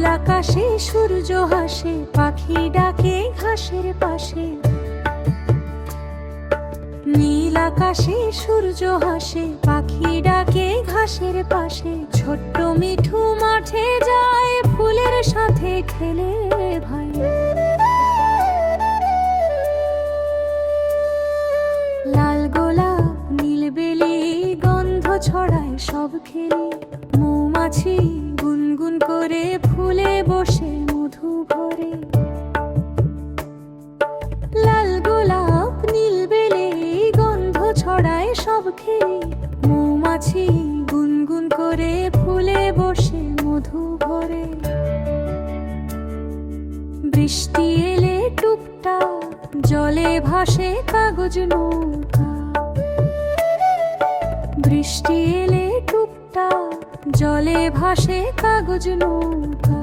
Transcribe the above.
নীল আকাশে সূর্য হাসে, পাখি ডাকে ঘাসের পাশে। নীল আকাশে সূর্য হাসে, পাখি ডাকে ঘাসের পাশে। ছোট্ট মিঠু মাঠে যায়, ফুলের সাথে খেলে ভাই। লাল গোলাপ নীল বেলি গন্ধ ছড়ায় সব খেলি। মৌমাছি গুনগুন করে ফুলে বসে মধু ভরে। লাল গোলাপ নীল বেলি গন্ধ ছড়ায় সব খেলি। মৌমাছি গুনগুন করে ফুলে বসে মধু ভরে। বৃষ্টি এলে টুপটা জলে ভাসে কাগজ নৌকা। বৃষ্টি এলে টুপটা জলে ভাসে কাগজ নৌকা।